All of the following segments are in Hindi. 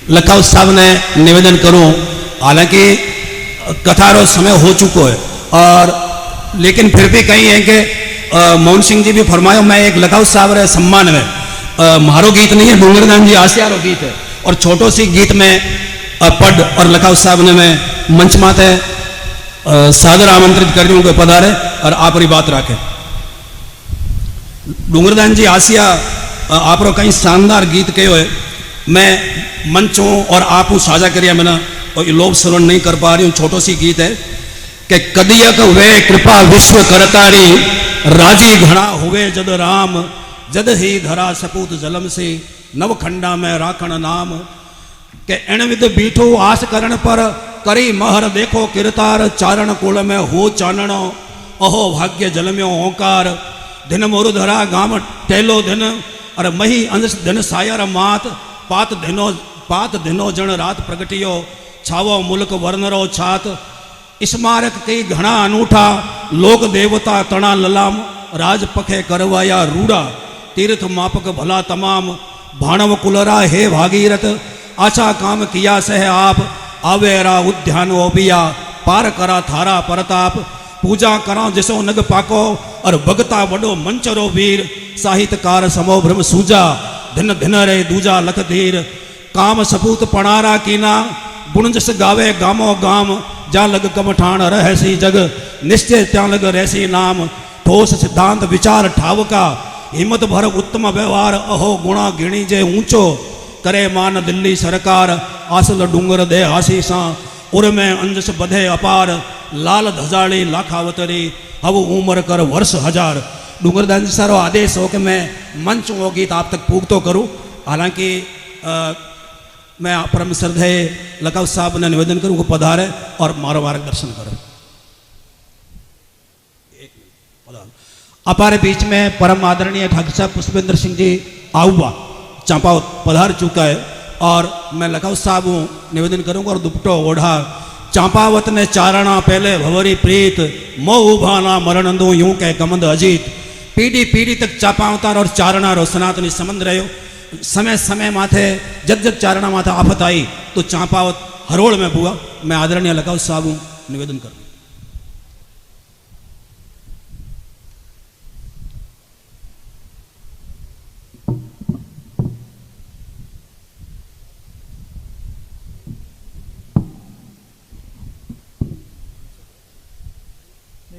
लखावत साहब ने निवेदन करूं, हालांकि कथा रो समय हो चुको है और लेकिन फिर भी कहीं है कि मोहन सिंह जी भी फरमायो मैं एक लखावत साहब रे सम्मान में मारो गीत नहीं है, डूंगरदान जी आसिया रो गीत है और छोटो सी गीत में पढ़ और लखावत साहब ने मैं मंच माते सादर आमंत्रित कर दूं कोई पधारे और आप री बात रखे। डूंगरदान जी आसिया आप रो कहीं शानदार गीत कहो है, मैं मंचों और आप साझा करिया मैंने और लोभ श्रवण नहीं कर पा रही हूँ। छोटो सी गीत है कि कदियक वे कृपा विश्व करतारी, राजी घना हुए जद राम, जद ही धरा सपूत जलम से नवखंडा में राखण नाम। के एण विद बीठो आस करण पर करी महर देखो किरतार, चारण कुल में हो चानणो अहो भाग्य जलम्यो ओंकार। दिन मोरु धरा गाम टेलो दिन और मही अंश दिन सायर मात, पात दिनो जन रात प्रगटियो, छावो मुल्क वर्णरो छात। स्मारक कई घना अनूठा, लोक देवता तणा ललाम, राज पखे करवाया रूड़ा, तीर्थ मापक भला तमाम। भाणव कुलरा हे भागीरथ, आशा काम किया सह आप, आवेरा उद्यान ओबिया, पार करा थारा परताप। पूजा करा जिसो नग पाको और भगता वडो मंचरो वीर, साहित्यकार समो भ्रम सूजा, धिन धिन रे दूजा लख धीर। काम सपूत पणारा कीना, गुण जस गावे गामो गाम, जा लग कमठान रहसी जग, निश्चय त्या लग रहसी नाम। ठोस सिद्धांत विचार ठावका, हिम्मत भर उत्तम व्यवहार, अहो गुणा गिणी जे ऊंचो, करे मान दिल्ली सरकार। आसल डूंगर दे आशीसा, उर में अंजस बधे अपार, लाल धजाड़ी लाखावतरी, हव उम्र कर वर्ष हजार। डूंगरदान जी सारो आदेश हो कि मैं मंच वो गीत आप तक पूगतो करूं। हालांकि मैं परम श्रद्धेय लखावत साहब ने निवेदन करूं को पधारे और मारो मार्गदर्शन करें। हमारे बीच में परम आदरणीय ठाकुर साहब पुष्पेंद्र सिंह जी आहुआ चांपावत पधार चुका है और मैं लखावत साहब निवेदन करूंगा और दुपट्टो ओढ़ा। चांपावत ने चारणा पहले भवरी प्रीत, मोह उभाना मरण दो यूं कह कमंद अजीत। पीढ़ी पीढ़ी तक चापावतार और चारणा रो सनातनी संबंध रहो। समय समय माथे जब जब चारणा माथे आफत आई तो चांपावत हरोड़ में बुआ। मैं आदरणीय लखावत साहब निवेदन करूँ।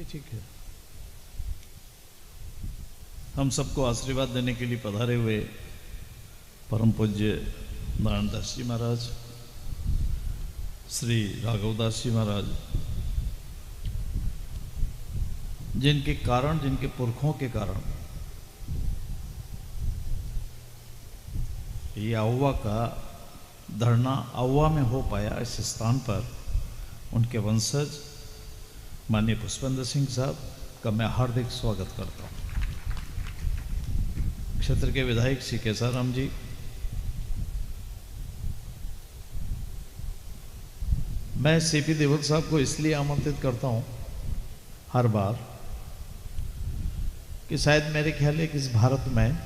ठीक है, हम सबको आशीर्वाद देने के लिए पधारे हुए परम पूज्य नारायण दास जी महाराज, श्री राघवदास जी महाराज, जिनके कारण, जिनके पुरखों के कारण ये आहुआ का धरना आहुआ में हो पाया, इस स्थान पर उनके वंशज माननीय पुष्पेंद्र सिंह साहब का मैं हार्दिक स्वागत करता हूँ। क्षेत्र के विधायक श्री केसाराम जी, मैं सीपी देवल साहब को इसलिए आमंत्रित करता हूँ हर बार कि शायद मेरे ख्याल है कि इस भारत में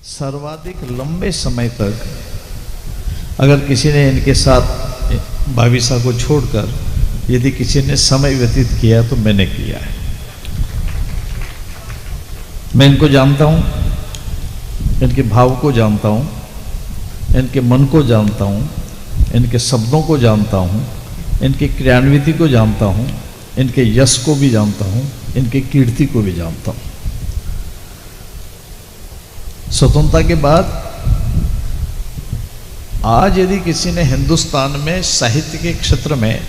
सर्वाधिक लंबे समय तक अगर किसी ने इनके साथ भाविसा को छोड़कर यदि किसी ने समय व्यतीत किया तो मैंने किया है। मैं इनको जानता हूँ, इनके भाव को जानता हूँ, इनके मन को जानता हूँ, इनके शब्दों को जानता हूँ, इनके क्रियान्विति को जानता हूँ, इनके यश को भी जानता हूँ, इनके कीर्ति को भी जानता हूँ। स्वतंत्रता के बाद आज यदि किसी ने हिंदुस्तान में साहित्य के क्षेत्र में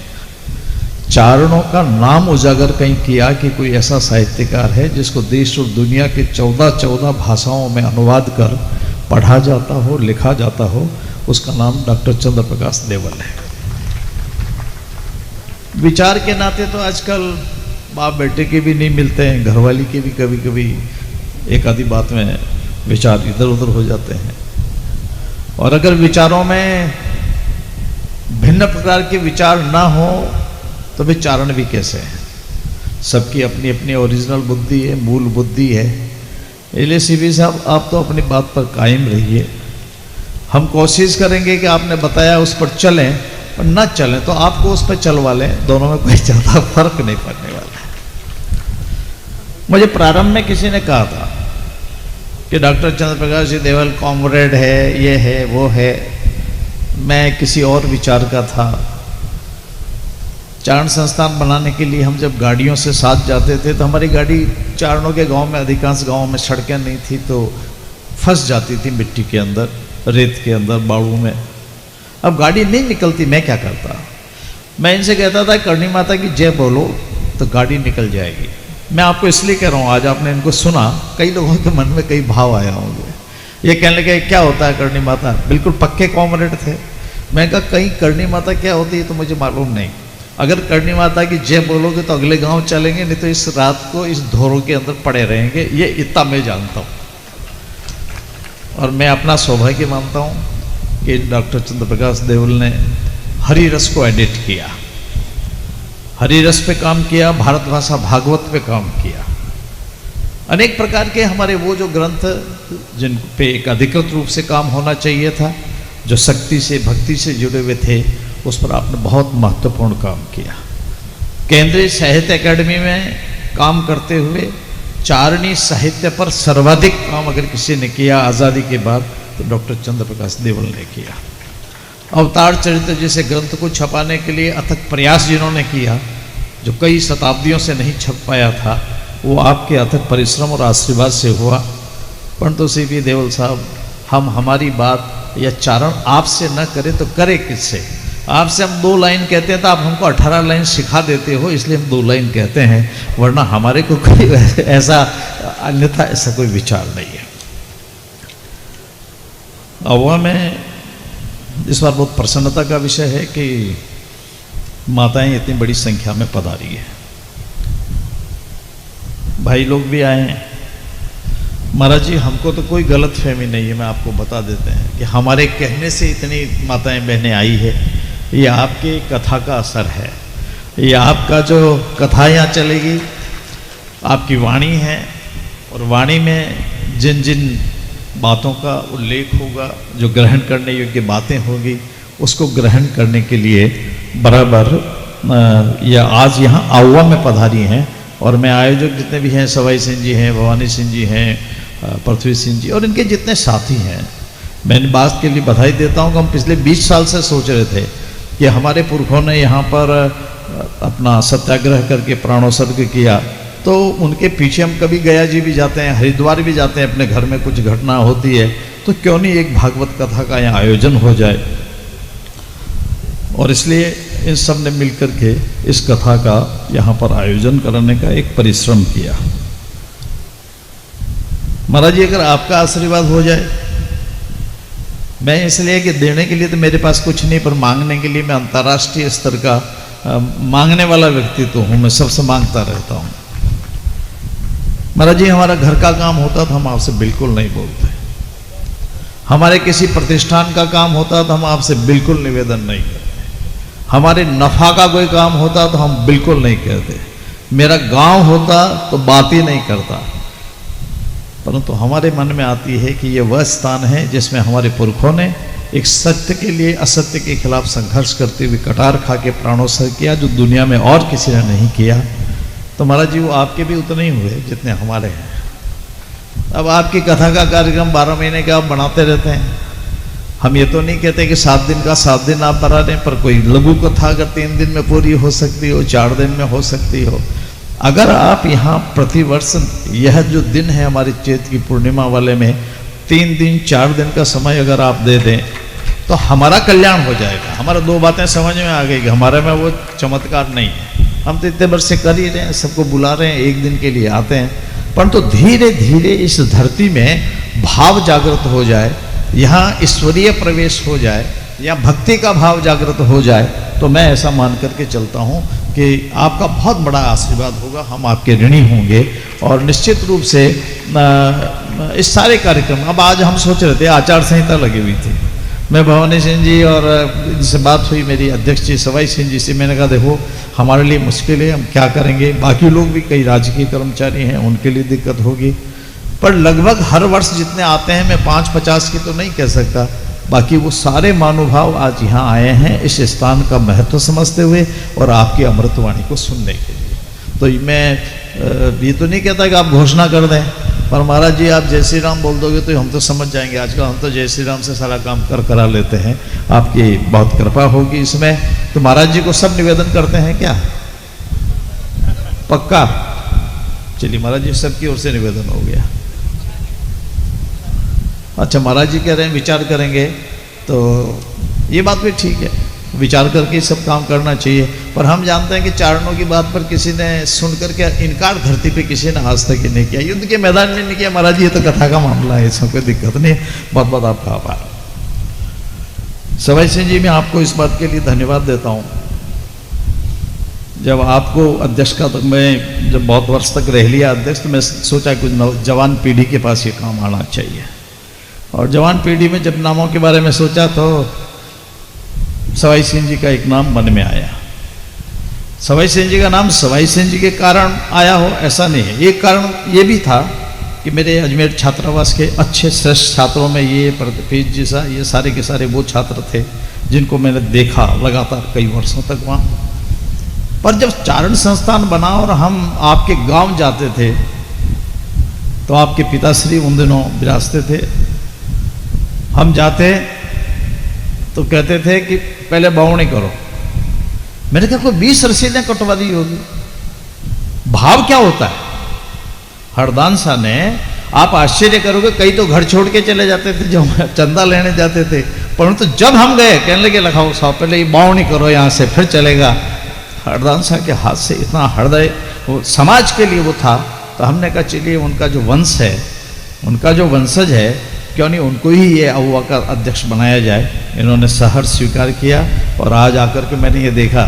चारणों का नाम उजागर कहीं किया कि कोई ऐसा साहित्यकार है जिसको देश और दुनिया के 14 भाषाओं में अनुवाद कर पढ़ा जाता हो, लिखा जाता हो, उसका नाम डॉक्टर चंद्र प्रकाश देवल है। विचार के नाते तो आजकल बाप बेटे के भी नहीं मिलते हैं, घरवाली के भी कभी कभी एक आधी बात में विचार इधर उधर हो जाते हैं। और अगर विचारों में भिन्न प्रकार के विचार ना हो तो वे चारण भी कैसे हैं? सबकी अपनी अपनी ओरिजिनल बुद्धि है, मूल बुद्धि है। इसलिए सीपी साहब आप तो अपनी बात पर कायम रहिए। हम कोशिश करेंगे कि आपने बताया उस पर चलें, और न चलें तो आपको उस पर चलवा लें, दोनों में कोई ज़्यादा फर्क नहीं पड़ने वाला है। मुझे प्रारंभ में किसी ने कहा था कि डॉक्टर चंद्र प्रकाश जी देवल कॉमरेड है, ये है वो है। मैं किसी और विचार का था। चारण संस्थान बनाने के लिए हम जब गाड़ियों से साथ जाते थे तो हमारी गाड़ी चारणों के गांव में, अधिकांश गांवों में सड़कें नहीं थी तो फंस जाती थी मिट्टी के अंदर, रेत के अंदर, बाड़ू में। अब गाड़ी नहीं निकलती, मैं क्या करता? मैं इनसे कहता था करणी माता की जय बोलो तो गाड़ी निकल जाएगी। मैं आपको इसलिए कह रहा हूँ, आज आपने इनको सुना, कई लोगों के मन में कई भाव आया होंगे। ये कहने लगे क्या होता है करणी माता? बिल्कुल पक्के कॉमरेड थे। मैं कहा कहीं करणी माता क्या होती है तो मुझे मालूम नहीं। अगर करणी माता की जय बोलोगे तो अगले गांव चलेंगे, नहीं तो इस रात को इस धोरों के अंदर पड़े रहेंगे, ये इतना मैं जानता हूँ। और मैं अपना सौभाग्य मानता हूँ कि डॉक्टर चंद्र प्रकाश देवल ने हरि रस को एडिट किया, हरि रस पे काम किया, भारत भाषा भागवत पे काम किया। अनेक प्रकार के हमारे वो जो ग्रंथ जिन पे एक अधिकृत रूप से काम होना चाहिए था, जो शक्ति से भक्ति से जुड़े हुए थे, उस पर आपने बहुत महत्वपूर्ण काम किया। केंद्रीय साहित्य अकादमी में काम करते हुए चारणी साहित्य पर सर्वाधिक काम अगर किसी ने किया आज़ादी के बाद तो डॉक्टर चंद्र प्रकाश देवल ने किया। अवतार चरित्र जैसे ग्रंथ को छपाने के लिए अथक प्रयास जिन्होंने किया, जो कई शताब्दियों से नहीं छप पाया था, वो आपके अथक परिश्रम और आशीर्वाद से हुआ। परंतु सीपी देवल साहब, हम हमारी बात या चारण आपसे न करें तो करे किससे? आपसे हम 2 लाइन कहते हैं तो आप हमको 18 लाइन सिखा देते हो, इसलिए हम 2 लाइन कहते हैं, वरना हमारे को कोई ऐसा अन्यथा ऐसा कोई विचार नहीं है। अवा में इस बार बहुत प्रसन्नता का विषय है कि माताएं इतनी बड़ी संख्या में पधारी है, भाई लोग भी आए हैं। महाराज जी, हमको तो कोई गलत फहमी नहीं है, मैं आपको बता देते हैं कि हमारे कहने से इतनी माताएं बहनें आई है, ये आपके कथा का असर है। ये आपका जो कथा यहाँ चलेगी, आपकी वाणी है, और वाणी में जिन जिन बातों का उल्लेख होगा, जो ग्रहण करने योग्य बातें होगी, उसको ग्रहण करने के लिए बराबर या आज यहाँ आउवा में पधारी हैं। और मैं आयोजक जितने भी हैं, सवाई सिंह जी हैं, भवानी सिंह जी हैं, पृथ्वी सिंह जी और इनके जितने साथी हैं, मैं इन बात के लिए बधाई देता हूँ कि हम पिछले 20 साल से सोच रहे थे कि हमारे पुरखों ने यहाँ पर अपना सत्याग्रह करके प्राणोत्सर्ग किया, तो उनके पीछे हम कभी गया जी भी जाते हैं, हरिद्वार भी जाते हैं, अपने घर में कुछ घटना होती है तो क्यों नहीं एक भागवत कथा का यहाँ आयोजन हो जाए। और इसलिए इन सब ने मिलकर के इस कथा का यहाँ पर आयोजन करने का एक परिश्रम किया। महाराज जी, अगर आपका आशीर्वाद हो जाए, मैं इसलिए कि देने के लिए तो मेरे पास कुछ नहीं, पर मांगने के लिए मैं अंतर्राष्ट्रीय स्तर का मांगने वाला व्यक्ति तो हूँ, मैं सबसे मांगता रहता हूँ। महाराज जी, हमारा घर का काम होता तो हम आपसे बिल्कुल नहीं बोलते, हमारे किसी प्रतिष्ठान का काम होता तो हम आपसे बिल्कुल निवेदन नहीं करते, हमारे नफा का कोई काम होता तो हम बिल्कुल नहीं कहते, मेरा गांव होता तो बात ही नहीं करता। परंतु हमारे मन में आती है कि यह वह स्थान है जिसमें हमारे पुरखों ने एक सत्य के लिए असत्य के खिलाफ संघर्ष करते हुए कटार खा के प्राणोत्सर्ग किया, जो दुनिया में और किसी ने नहीं किया। तो महाराज जी, वो आपके भी उतने ही हुए जितने हमारे हैं। अब आपकी कथा का कार्यक्रम 12 महीने का आप बनाते रहते हैं। हम ये तो नहीं कहते कि 7 दिन का 7 दिन आप बना दें, पर कोई लघु कथा अगर 3 दिन में पूरी हो सकती हो, 4 दिन में हो सकती हो, अगर आप यहाँ प्रतिवर्ष यह जो दिन है हमारी चैत की पूर्णिमा वाले में 3 दिन 4 दिन का समय अगर आप दे दें तो हमारा कल्याण हो जाएगा। हमारा 2 बातें समझ में आ गई कि हमारे में वो चमत्कार नहीं है, हम तो इतने वर्ष से कर ही रहे हैं, सबको बुला रहे हैं, एक दिन के लिए आते हैं, परंतु धीरे धीरे इस धरती में भाव जागृत हो जाए, यहाँ ईश्वरीय प्रवेश हो जाए, या भक्ति का भाव जागृत हो जाए, तो मैं ऐसा मान करके चलता हूँ कि आपका बहुत बड़ा आशीर्वाद होगा, हम आपके ऋणी होंगे। और निश्चित रूप से इस सारे कार्यक्रम, अब आज हम सोच रहे थे, आचार संहिता लगी हुई थी, मैं भवानी सिंह जी और जिनसे बात हुई मेरी अध्यक्ष जी सवाई सिंह जी से, मैंने कहा देखो हमारे लिए मुश्किल है, हम क्या करेंगे, बाकी लोग भी कई राजकीय कर्मचारी हैं, उनके लिए दिक्कत होगी, पर लगभग हर वर्ष जितने आते हैं, मैं 5-50 की तो नहीं कह सकता, बाकी वो सारे महानुभाव आज यहाँ आए हैं इस स्थान का महत्व समझते हुए और आपकी अमृतवाणी को सुनने के लिए। तो मैं ये तो नहीं कहता कि आप घोषणा कर दें, पर महाराज जी आप जय श्री राम बोल दोगे तो हम तो समझ जाएंगे। आजकल हम तो जय श्री राम से सारा काम करा लेते हैं, आपकी बहुत कृपा होगी इसमें। तो महाराज जी को सब निवेदन करते हैं क्या? पक्का? चलिए महाराज जी सबकी ओर से निवेदन हो गया। अच्छा महाराज जी कह रहे हैं विचार करेंगे, तो ये बात भी ठीक है, विचार करके सब काम करना चाहिए। पर हम जानते हैं कि चारणों की बात पर किसी ने सुन करके इनकार धरती पे किसी ने आज तक ही नहीं किया, युद्ध के मैदान में नहीं किया। महाराज जी ये तो कथा का मामला है, इसमें कोई दिक्कत नहीं। बहुत बहुत आपका आभार। सवाई सिंह जी मैं आपको इस बात के लिए धन्यवाद देता हूँ। जब आपको अध्यक्ष का, तो मैं जब बहुत वर्ष तक रह लिया अध्यक्ष, तो मैं सोचा कुछ जवान पीढ़ी के पास ये काम आना चाहिए। और जवान पीढ़ी में जब नामों के बारे में सोचा तो सवाई सिंह जी का एक नाम मन में आया। सवाई सिंह जी का नाम सवाई सिंह जी के कारण आया हो ऐसा नहीं है, एक कारण ये भी था कि मेरे अजमेर छात्रावास के अच्छे श्रेष्ठ छात्रों में ये प्रदीप जैसा ये सारे के सारे वो छात्र थे जिनको मैंने देखा लगातार कई वर्षों तक वहाँ। पर जब चारण संस्थान बना और हम आपके गांव जाते थे तो आपके पिताश्री उन दिनों विराजते थे। हम जाते तो कहते थे कि पहले बावणी करो। मैंने कहा कोई 20 रसीदें कटवा दी होगी। भाव क्या होता है? हरदान सा ने, आप आश्चर्य करोगे, कई तो घर छोड़ के चले जाते थे जब चंदा लेने जाते थे, परंतु जब हम गए कहने लगे लखाओ साहब पहले ये बावणी करो यहाँ से फिर चलेगा। हरदान साहब के हाथ से इतना हृदय समाज के लिए वो था। तो हमने कहा चलिए उनका जो वंश है, उनका जो वंशज है, क्यों नहीं उनको ही ये अहुआ का अध्यक्ष बनाया जाए। इन्होंने सहर्ष स्वीकार किया और आज आकर के मैंने ये देखा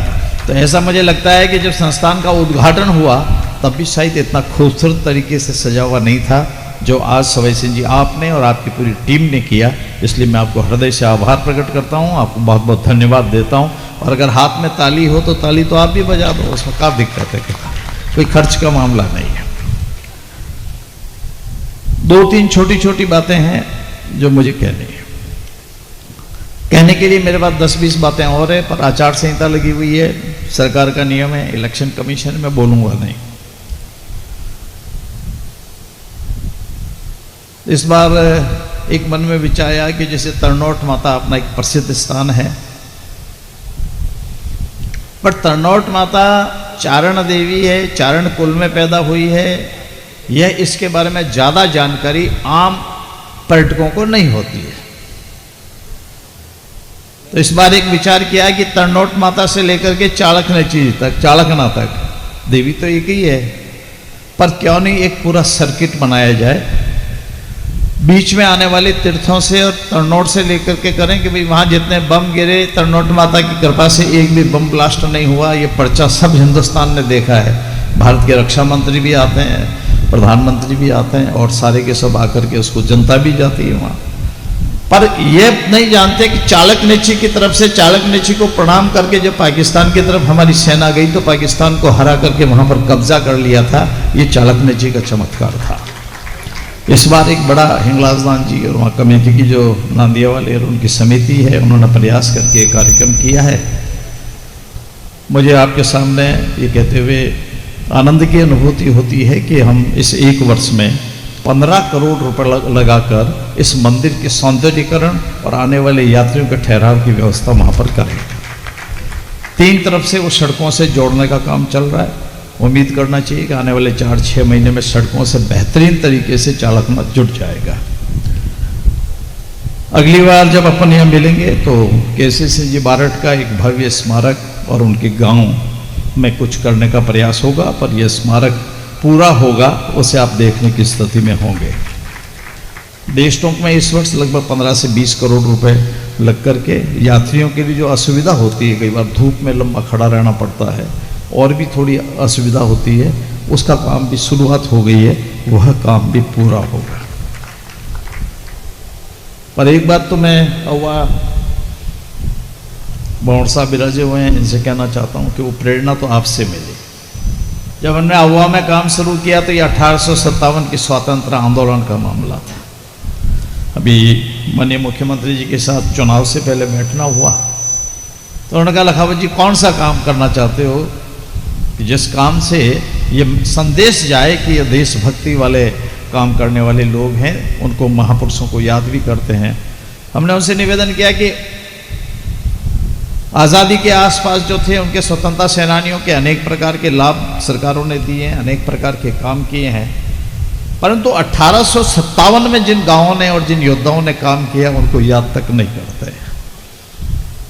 तो ऐसा मुझे लगता है कि जब संस्थान का उद्घाटन हुआ तब भी शायद इतना खूबसूरत तरीके से सजा हुआ नहीं था जो आज सवाई सिंह जी आपने और आपकी पूरी टीम ने किया। इसलिए मैं आपको हृदय से आभार प्रकट करता हूँ, आपको बहुत बहुत धन्यवाद देता हूँ। और अगर हाथ में ताली हो तो ताली तो आप भी बजा दो, उसमें क्या दिक्कत है? कोई खर्च का मामला नहीं है। 2-3 छोटी छोटी बातें हैं जो मुझे कहनी है। कहने के लिए मेरे पास 10-20 बातें और है, पर आचार संहिता लगी हुई है, सरकार का नियम है, इलेक्शन कमीशन में बोलूंगा नहीं। इस बार एक मन में विचार आया कि जैसे तरनौट माता अपना एक प्रसिद्ध स्थान है, पर तरनौट माता चारण देवी है, चारण कुल में पैदा हुई है। यह इसके बारे में ज्यादा जानकारी आम पर्यटकों को नहीं होती है। तो इस बार एक विचार किया कि तरनौट माता से लेकर के चाणक्य तक, चाणकना तक देवी तो एक ही है, पर क्यों नहीं एक पूरा सर्किट बनाया जाए, बीच में आने वाले तीर्थों से और तरनौट से लेकर के करें कि भाई वहाँ जितने बम गिरे तरनौट माता की कृपा से एक भी बम ब्लास्ट नहीं हुआ। ये पर्चा सब हिंदुस्तान ने देखा है। भारत के रक्षा मंत्री भी आते हैं, प्रधानमंत्री भी आते हैं और सारे के सब आकर के उसको, जनता भी जाती है वहाँ। पर ये नहीं जानते कि चाणक्य की तरफ से, चाणक्य को प्रणाम करके जब पाकिस्तान की तरफ हमारी सेना गई तो पाकिस्तान को हरा करके वहाँ पर कब्जा कर लिया था। ये चाणक्य का चमत्कार था। इस बार एक बड़ा हिंगलाजदान जी और वहाँ कमेटी की जो नांदिया वाले और उनकी समिति है, उन्होंने प्रयास करके एक कार्यक्रम किया है। मुझे आपके सामने ये कहते हुए आनंद की अनुभूति होती है कि हम इस एक वर्ष में 15 करोड़ रुपए लगाकर इस मंदिर के सौंदर्यीकरण और आने वाले यात्रियों के ठहराव की व्यवस्था वहाँ पर करें। 3 तरफ से वो सड़कों से जोड़ने का काम चल रहा है। उम्मीद करना चाहिए कि आने वाले 4-6 महीने में सड़कों से बेहतरीन तरीके से चाणक्य जुट जाएगा। अगली बार जब अपन यहाँ मिलेंगे तो केसी सिंह जी बारठ का एक भव्य स्मारक और उनके गांव में कुछ करने का प्रयास होगा, पर यह स्मारक पूरा होगा उसे आप देखने की स्थिति में होंगे। देशटोंक में इस वर्ष लगभग 15 से 20 करोड़ रुपए लग करके यात्रियों के लिए जो असुविधा होती है, कई बार धूप में लंबा खड़ा रहना पड़ता है और भी थोड़ी असुविधा होती है, उसका काम भी शुरुआत हो गई है, वह काम भी पूरा होगा। पर एक बात तो मैं अव्वा बौड़ साहब विराजे हुए हैं, इनसे कहना चाहता हूँ कि वो प्रेरणा तो आपसे मिली। जब हमने अव्वा में काम शुरू किया तो ये 1857 के स्वतंत्र आंदोलन का मामला था। अभी माननीय मुख्यमंत्री जी के साथ चुनाव से पहले बैठना हुआ, तो उन्होंने कहा लखावत जी कौन सा काम करना चाहते हो कि जिस काम से ये संदेश जाए कि ये देशभक्ति वाले काम करने वाले लोग हैं, उनको महापुरुषों को याद भी करते हैं। हमने उनसे निवेदन किया कि आज़ादी के आसपास जो थे उनके स्वतंत्रता सेनानियों के अनेक प्रकार के लाभ सरकारों ने दिए हैं, अनेक प्रकार के काम किए हैं, परंतु 1857 में जिन गांवों ने और जिन योद्धाओं ने काम किया उनको याद तक नहीं करते।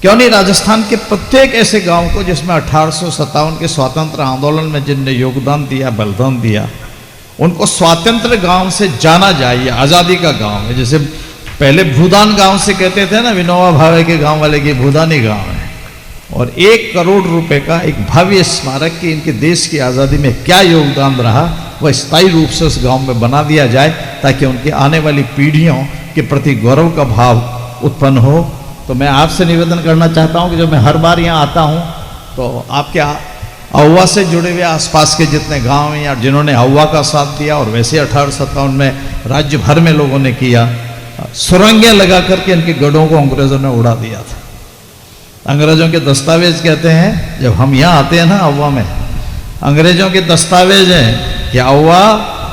क्यों नहीं राजस्थान के प्रत्येक ऐसे गांव को जिसमें 1857 के स्वतंत्र आंदोलन में जिनने योगदान दिया, बलिदान दिया, उनको स्वातंत्र गांव से जाना जाए। आज़ादी का गांव है, जैसे पहले भूदान गांव से कहते थे ना, विनोबा भावे के गांव वाले की भूदानी गांव है। और 1 करोड़ रुपए का एक भव्य स्मारक की इनके देश की आज़ादी में क्या योगदान रहा वह स्थायी रूप से उस गांव में बना दिया जाए, ताकि उनकी आने वाली पीढ़ियों के प्रति गौरव का भाव उत्पन्न हो। तो मैं आपसे निवेदन करना चाहता हूं कि जब मैं हर बार यहाँ आता हूं तो आपके अहुआ से जुड़े हुए आसपास के जितने गांव हैं या जिन्होंने अहुआ का साथ दिया, और वैसे 1857 में राज्य भर में लोगों ने किया, सुरंगें लगा करके इनके गढ़ों को अंग्रेजों ने उड़ा दिया था। अंग्रेजों के दस्तावेज कहते हैं, जब हम यहाँ आते हैं ना अहुआ में, अंग्रेजों के दस्तावेज हैं कि अहुआ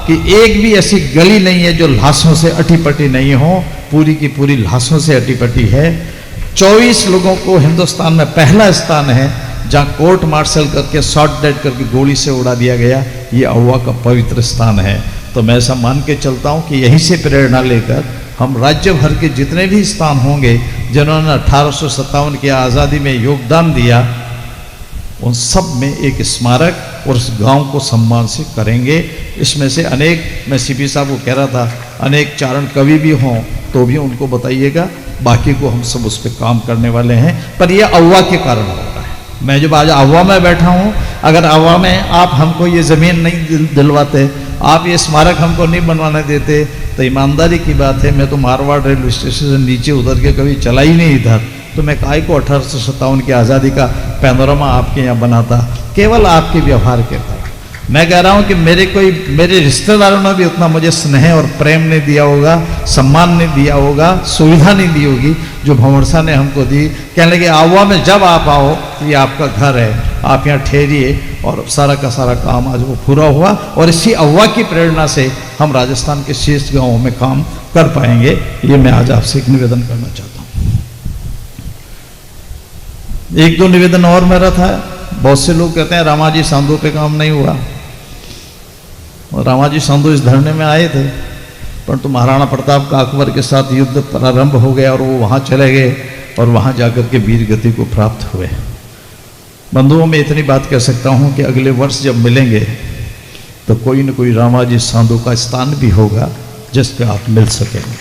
की एक भी ऐसी गली नहीं है जो लाशों से अटी-पटी नहीं हो, पूरी की पूरी लाशों से अटी-पटी है। 24 लोगों को हिंदुस्तान में पहला स्थान है जहाँ कोर्ट मार्शल करके शॉट डेड करके गोली से उड़ा दिया गया, ये अहुआ का पवित्र स्थान है। तो मैं ऐसा मान के चलता हूँ कि यहीं से प्रेरणा लेकर हम राज्य भर के जितने भी स्थान होंगे जिन्होंने 1857 की आज़ादी में योगदान दिया, उन सब में एक स्मारक और उस गांव को सम्मान से करेंगे। इसमें से अनेक, मैं सीपी साहब को कह रहा था, अनेक चारण कवि भी हों तो भी उनको बताइएगा, बाकी को हम सब उस पर काम करने वाले हैं। पर यह अहुआ के कारण हो रहा है। मैं जब आज अहुआ में बैठा हूँ, अगर अहुआ में आप हमको ये ज़मीन नहीं दिलवाते, आप ये स्मारक हमको नहीं बनवाने देते, तो ईमानदारी की बात है मैं तो मारवाड़ रेलवे स्टेशन से नीचे उतर के कभी चला ही नहीं इधर, तो मैं काहे को 1857 की आज़ादी का पैनोरामा आपके यहाँ बनाता, केवल आपके व्यवहार के कारण। मैं कह रहा हूँ कि मेरे रिश्तेदारों ने भी उतना मुझे स्नेह और प्रेम नहीं दिया होगा, सम्मान नहीं दिया होगा, सुविधा नहीं दी होगी जो भंवर शाह ने हमको दी। कहने लगे अहुआ में जब आप आओ तो ये आपका घर है, आप यहाँ ठहरिए, और सारा का सारा काम आज वो पूरा हुआ। और इसी अहुआ की प्रेरणा से हम राजस्थान के शेष गाँवों में काम कर पाएंगे। ये मैं आज आपसे एक निवेदन करना चाहता हूँ। 1-2 निवेदन और मेरा था। बहुत से लोग कहते हैं रामाजी सांधो पे काम नहीं हुआ, और रामाजी सांधो इस धरने में आए थे, परंतु महाराणा प्रताप का अकबर के साथ युद्ध प्रारंभ हो गया और वो वहाँ चले गए और वहाँ जाकर के वीर गति को प्राप्त हुए। बंधुओं, मैं इतनी बात कह सकता हूँ कि अगले वर्ष जब मिलेंगे तो कोई न कोई रामाजी सांधो का स्थान भी होगा जिस पे आप मिल सकेंगे।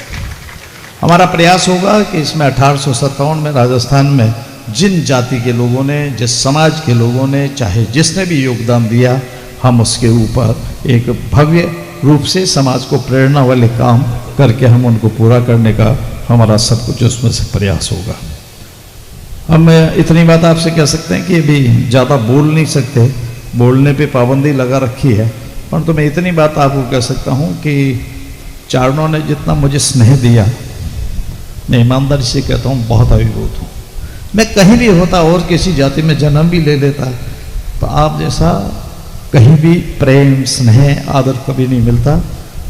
हमारा प्रयास होगा कि इसमें 1857 में राजस्थान में जिन जाति के लोगों ने, जिस समाज के लोगों ने, चाहे जिसने भी योगदान दिया, हम उसके ऊपर एक भव्य रूप से समाज को प्रेरणा वाले काम करके हम उनको पूरा करने का हमारा सब कुछ उसमें से प्रयास होगा। हम इतनी बात आपसे कह सकते हैं कि अभी ज़्यादा बोल नहीं सकते, बोलने पे पाबंदी लगा रखी है, परंतु मैं इतनी बात आपको कह सकता हूँ कि चारणों ने जितना मुझे स्नेह दिया, मैं ईमानदारी से कहता हूँ बहुत अभिभूत हूँ। मैं कहीं भी होता और किसी जाति में जन्म भी ले लेता, तो आप जैसा कहीं भी प्रेम, स्नेह, आदर कभी नहीं मिलता।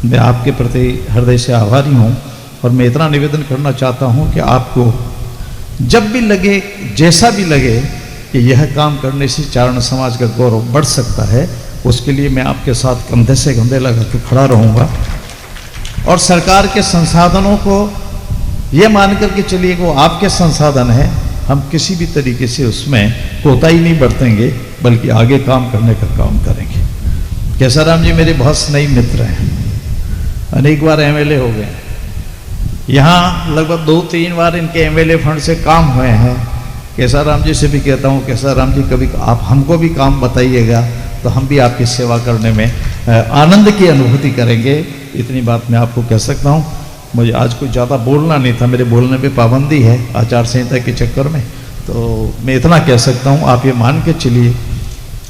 मैं आपके प्रति हृदय से आभारी हूँ, और मैं इतना निवेदन करना चाहता हूँ कि आपको जब भी लगे, जैसा भी लगे कि यह काम करने से चारण समाज का गौरव बढ़ सकता है, उसके लिए मैं आपके साथ कंधे से कंधे लगा के खड़ा रहूँगा। और सरकार के संसाधनों को यह मान करके चलिए कि वो आपके संसाधन हैं, हम किसी भी तरीके से उसमें कोताही नहीं बरतेंगे, बल्कि आगे काम करने का काम करेंगे। केसाराम जी मेरे बहुत स्नेही मित्र हैं, अनेक बार एमएलए हो गए, यहाँ लगभग 2-3 बार इनके एमएलए फंड से काम हुए हैं। केसाराम जी से भी कहता हूँ, केसाराम जी कभी आप हमको भी काम बताइएगा तो हम भी आपकी सेवा करने में आनंद की अनुभूति करेंगे। इतनी बात मैं आपको कह सकता हूँ। मुझे आज कुछ ज़्यादा बोलना नहीं था, मेरे बोलने पे पाबंदी है आचार संहिता के चक्कर में, तो मैं इतना कह सकता हूँ। आप ये मान के चलिए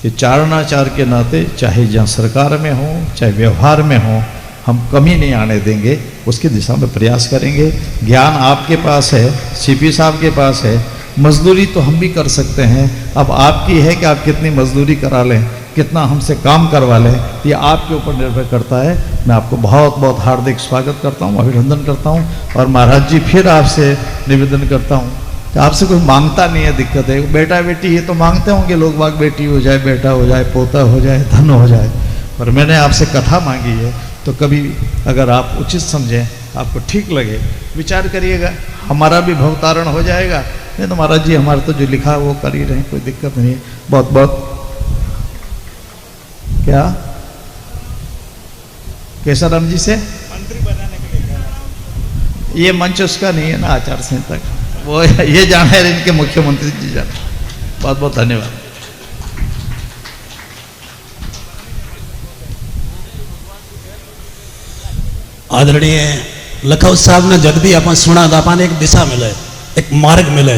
कि चारणाचार के नाते, चाहे जहाँ सरकार में हो चाहे व्यवहार में हो, हम कमी नहीं आने देंगे, उसकी दिशा में प्रयास करेंगे। ज्ञान आपके पास है, सीपी साहब के पास है, मजदूरी तो हम भी कर सकते हैं। अब आपकी है कि आप कितनी मजदूरी करा लें, कितना हमसे काम करवा लें, ये आपके ऊपर निर्भर करता है। मैं आपको बहुत बहुत हार्दिक स्वागत करता हूँ, अभिनंदन करता हूँ। और महाराज जी फिर आपसे निवेदन करता हूँ कि आपसे कोई मांगता नहीं है, दिक्कत है। बेटा बेटी ये तो मांगते होंगे लोग बाग, बेटी हो जाए, बेटा हो जाए, पोता हो जाए, धन हो जाए। और मैंने आपसे कथा मांगी है, तो कभी अगर आप उचित समझें, आपको ठीक लगे, विचार करिएगा, हमारा भी भवतारण हो जाएगा। नहीं तो महाराज जी हमारा तो जो लिखा है वो कर ही रहे, कोई दिक्कत नहीं है। बहुत बहुत क्या केसाराम जी से मंत्री बनाने के लिए ये मंच उसका नहीं है ना, आचार संहिता का, वो ये जाना है इनके मुख्यमंत्री जी जाना। बहुत बहुत धन्यवाद। आदरणीय लखौ साहब ने जगदी अपन सुना था, अपन एक दिशा मिले, एक मार्ग मिले।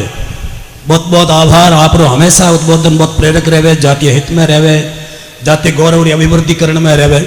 बहुत बहुत आभार आप रो, हमेशा उद्बोधन बहुत प्रेरक रहे, जातीय हित में रहे, जातीय गौरव और अभिवृद्धिकरण में रहे।